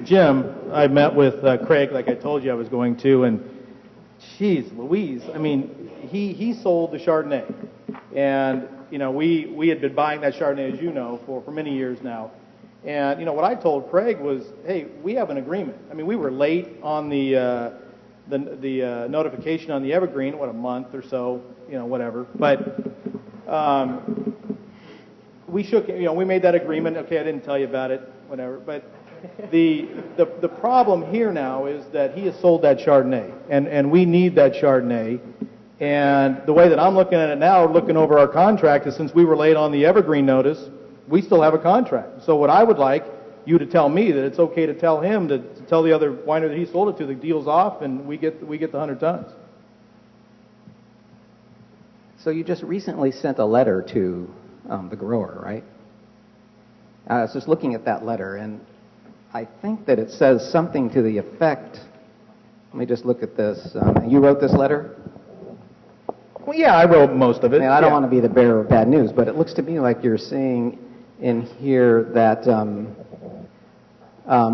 Jim, I met with Craig, like I told you I was going to, and geez, Louise, I mean, he sold the Chardonnay, and we had been buying that Chardonnay, as you know, for many years now, and what I told Craig was, hey, we have an agreement. I mean, we were late on the notification on the Evergreen, a month or so, whatever, but we we made that agreement. Okay, I didn't tell you about it, whatever, but. The problem here now is that he has sold that Chardonnay, and we need that Chardonnay. And the way that I'm looking at it now, looking over our contract, is since we were late on the Evergreen notice, we still have a contract. So what I would like you to tell me that it's okay to tell him to tell the other winery that he sold it to the deal's off, and we get the 100 tons. So you just recently sent a letter to the grower, right? I was just looking at that letter, and I think that it says something to the effect. Let me just look at this. You wrote this letter? Well, yeah, I wrote most of it. I don't want to be the bearer of bad news, but it looks to me like you're saying in here that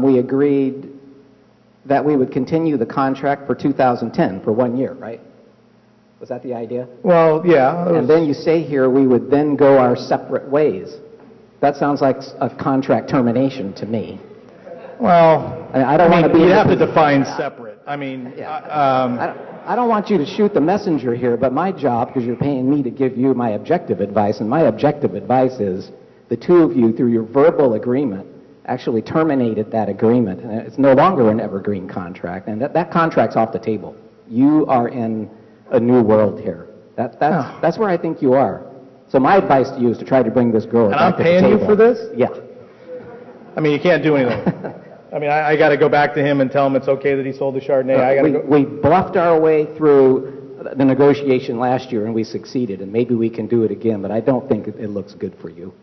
we agreed that we would continue the contract for 2010 for 1 year, right? Was that the idea? Well, yeah. And then you say here we would then go our separate ways. That sounds like a contract termination to me. Well, I don't want to be. You have to define separate. I mean, I don't want you to shoot the messenger here, but my job, because you're paying me to give you my objective advice, and my objective advice is the two of you, through your verbal agreement, actually terminated that agreement, and it's no longer an evergreen contract, and that contract's off the table. You are in a new world here. That's where I think you are. So my advice to you is to try to bring this grower back to the table. And I'm paying you for this? Yeah. I mean, you can't do anything. I mean, I got to go back to him and tell him it's okay that he sold the Chardonnay. We bluffed our way through the negotiation last year, and we succeeded, and maybe we can do it again, but I don't think it looks good for you.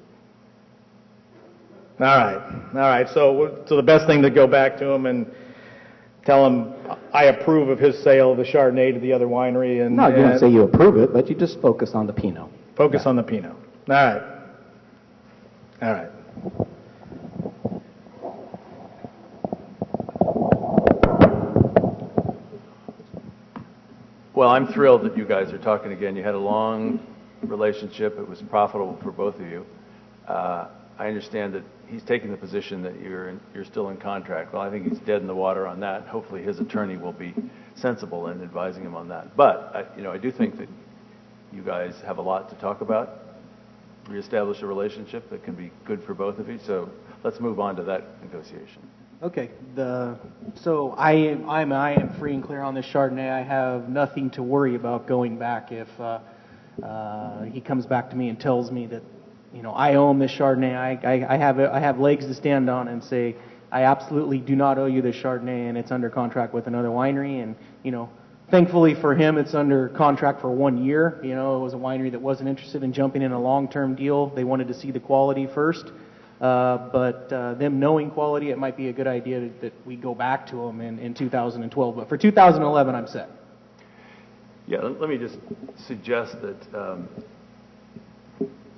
All right. So the best thing to go back to him and tell him I approve of his sale of the Chardonnay to the other winery. No, you don't say you approve it, but you just focus on the Pinot. Focus on the Pinot. All right. Well, I'm thrilled that you guys are talking again. You had a long relationship. It was profitable for both of you. I understand that he's taking the position that you're still in contract. Well, I think he's dead in the water on that. Hopefully his attorney will be sensible in advising him on that. But, I do think that you guys have a lot to talk about, reestablish a relationship that can be good for both of you. So let's move on to that negotiation. Okay. So I am free and clear on this Chardonnay. I have nothing to worry about going back if he comes back to me and tells me that I own this Chardonnay. I have legs to stand on and say I absolutely do not owe you this Chardonnay, and it's under contract with another winery. And thankfully for him, it's under contract for 1 year. It was a winery that wasn't interested in jumping in a long-term deal. They wanted to see the quality first. But them knowing quality, it might be a good idea that we go back to them in 2012. But for 2011, I'm set. Yeah, let me just suggest that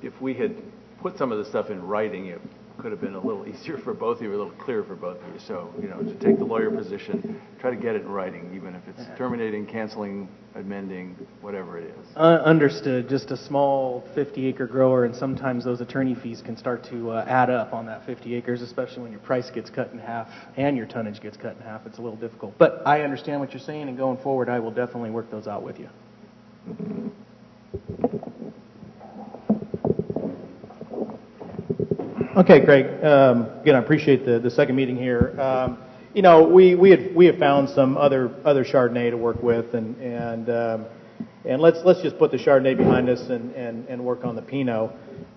if we had put some of the stuff in writing, it could have been a little easier for both of you, a little clearer for both of you. So, to take the lawyer position, try to get it in writing, even if it's terminating, canceling, amending, whatever it is. Understood. Just a small 50-acre grower, and sometimes those attorney fees can start to add up on that 50 acres, especially when your price gets cut in half and your tonnage gets cut in half. It's a little difficult. But I understand what you're saying, and going forward, I will definitely work those out with you. Okay, Craig. Again, I appreciate the second meeting here. We have found some other Chardonnay to work with, and let's just put the Chardonnay behind us and work on the Pinot.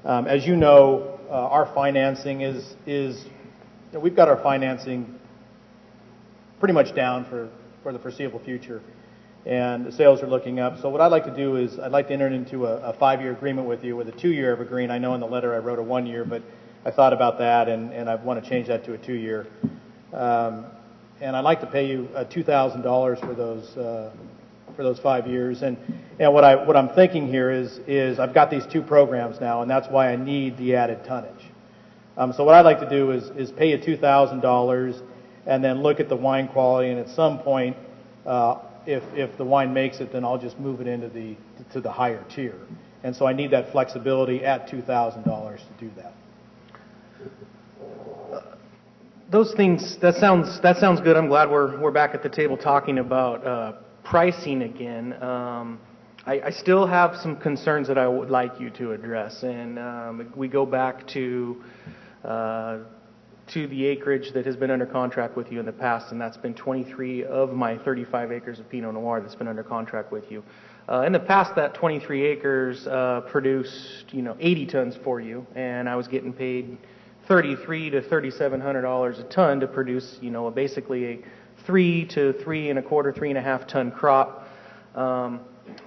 As you know, our financing is we've got our financing pretty much down for the foreseeable future, and the sales are looking up. So what I'd like to do is I'd like to enter into a 5-year agreement with you with a 2-year evergreen. I know in the letter I wrote a 1 year, but I thought about that, and I want to change that to a 2-year. And I'd like to pay you $2,000 for those 5 years. And what I'm thinking here is I've got these 2 programs now, and that's why I need the added tonnage. So what I'd like to do is pay you $2,000 and then look at the wine quality, and at some point, if the wine makes it, then I'll just move it into the higher tier. And so I need that flexibility at $2,000 to do that. Those things, that sounds good. I'm glad we're back at the table talking about pricing again. I still have some concerns that I would like you to address, and we go back to the acreage that has been under contract with you in the past, and that's been 23 of my 35 acres of Pinot Noir that's been under contract with you. In the past, that 23 acres produced 80 tons for you, and I was getting paid $3,300 to $3,700 a ton to produce basically a 3 to 3.25, 3.5 ton crop.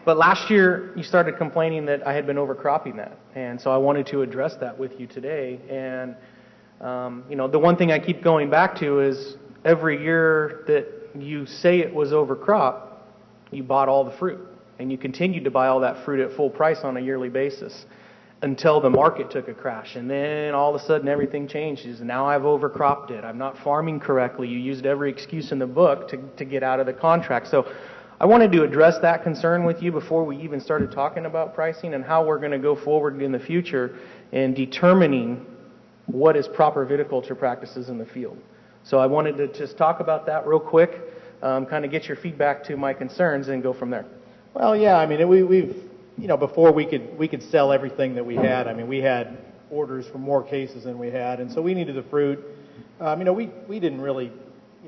But last year you started complaining that I had been overcropping that, and so I wanted to address that with you today. And the one thing I keep going back to is every year that you say it was overcrop, you bought all the fruit, and you continued to buy all that fruit at full price on a yearly basis until the market took a crash, and then all of a sudden everything changes. Now I've overcropped it. I'm not farming correctly. You used every excuse in the book to get out of the contract. So I wanted to address that concern with you before we even started talking about pricing and how we're going to go forward in the future in determining what is proper viticulture practices in the field. So I wanted to just talk about that real quick, kind of get your feedback to my concerns and go from there. Well, yeah, I mean, we've before we could sell everything that we had. I mean, we had orders for more cases than we had, and so we needed the fruit. We didn't really,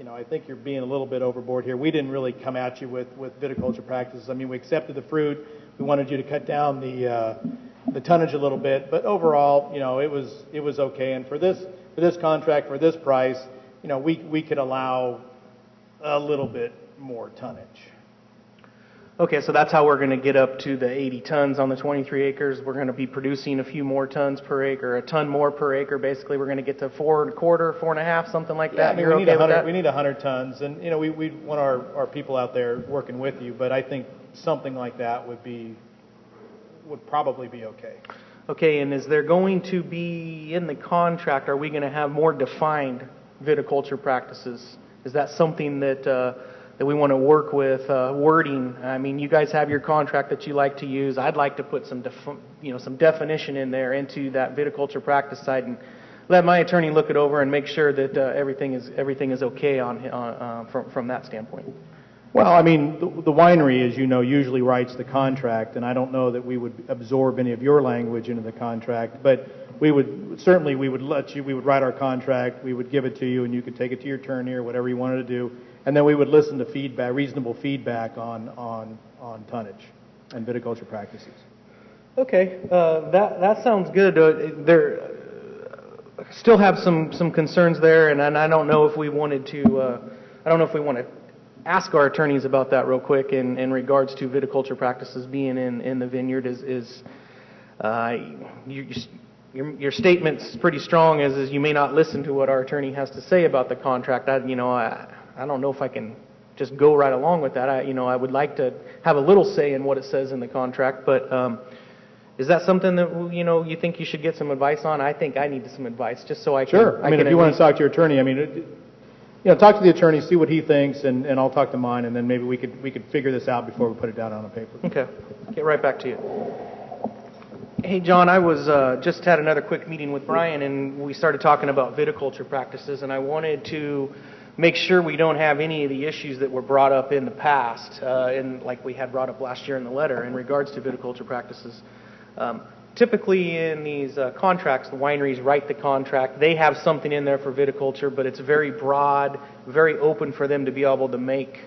I think you're being a little bit overboard here. We didn't really come at you with viticulture practices. I mean, we accepted the fruit. We wanted you to cut down the tonnage a little bit, but overall, it was okay. And for this contract, for this price, we could allow a little bit more tonnage. Okay, so that's how we're going to get up to the 80 tons on the 23 acres. We're going to be producing a few more tons per acre, a ton more per acre. Basically, we're going to get to 4.25, 4.5, something like that. I mean, we need 100 tons, and we want our people out there working with you. But I think something like that would probably be okay. Okay, and is there going to be in the contract? Are we going to have more defined viticulture practices? Is that something that we want to work with wording? I mean, you guys have your contract that you like to use. I'd like to put some definition in there into that viticulture practice side, and let my attorney look it over and make sure that everything is okay from that standpoint. Well, I mean, the winery, as you know, usually writes the contract, and I don't know that we would absorb any of your language into the contract, but we would write our contract, we would give it to you, and you could take it to your attorney or whatever you wanted to do. And then we would listen to reasonable feedback on tonnage and viticulture practices. Okay, that sounds good. There still have some concerns there, and I don't know if we wanted to. I don't know if we want to ask our attorneys about that real quick in regards to viticulture practices being in the vineyard. Your statement's pretty strong. As you may not listen to what our attorney has to say about the contract. I don't know if I can just go right along with that. I would like to have a little say in what it says in the contract, but is that something that you think you should get some advice on? I think I need some advice just so I can. Sure. I mean, if you want to talk to your attorney, talk to the attorney, see what he thinks, and I'll talk to mine, and then maybe we could figure this out before we put it down on a paper. Okay. Get right back to you. Hey, John, I was just had another quick meeting with Brian, and we started talking about viticulture practices, and I wanted to make sure we don't have any of the issues that were brought up in the past, and like we had brought up last year in the letter in regards to viticulture practices. Typically in these contracts, the wineries write the contract. They have something in there for viticulture, but it's very broad, very open for them to be able to make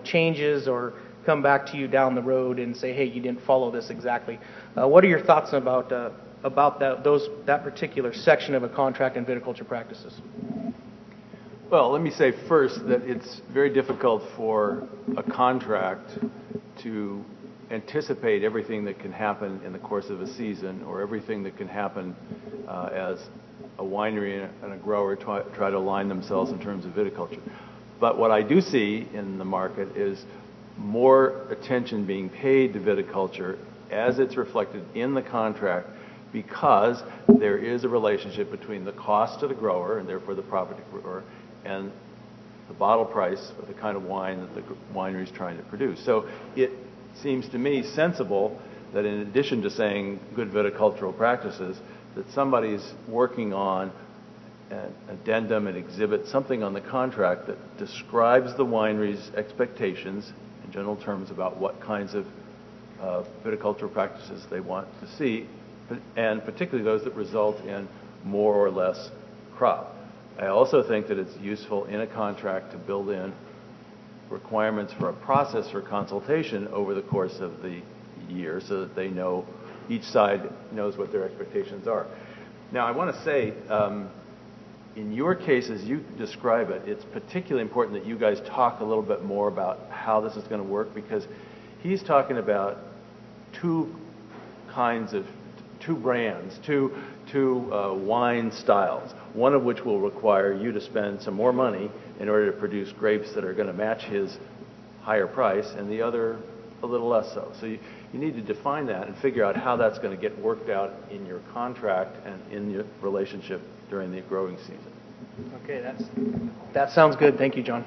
changes or come back to you down the road and say, hey, you didn't follow this exactly. What are your thoughts about that particular section of a contract and viticulture practices? Well, let me say first that it's very difficult for a contract to anticipate everything that can happen in the course of a season or everything that can happen as a winery and a grower try to align themselves in terms of viticulture. But what I do see in the market is more attention being paid to viticulture as it's reflected in the contract because there is a relationship between the cost to the grower, and therefore the profit to the grower, and the bottle price of the kind of wine that the winery is trying to produce. So it seems to me sensible that in addition to saying good viticultural practices, that somebody's working on an addendum, an exhibit, something on the contract that describes the winery's expectations in general terms about what kinds of viticultural practices they want to see, and particularly those that result in more or less crop. I also think that it's useful in a contract to build in requirements for a process for consultation over the course of the year so that they know, each side knows what their expectations are. Now, I want to say, in your case, as you describe it, it's particularly important that you guys talk a little bit more about how this is going to work, because he's talking about two brands, two wine styles, one of which will require you to spend some more money in order to produce grapes that are going to match his higher price, and the other a little less so. So you need to define that and figure out how that's going to get worked out in your contract and in your relationship during the growing season. Okay, that sounds good. Thank you, John.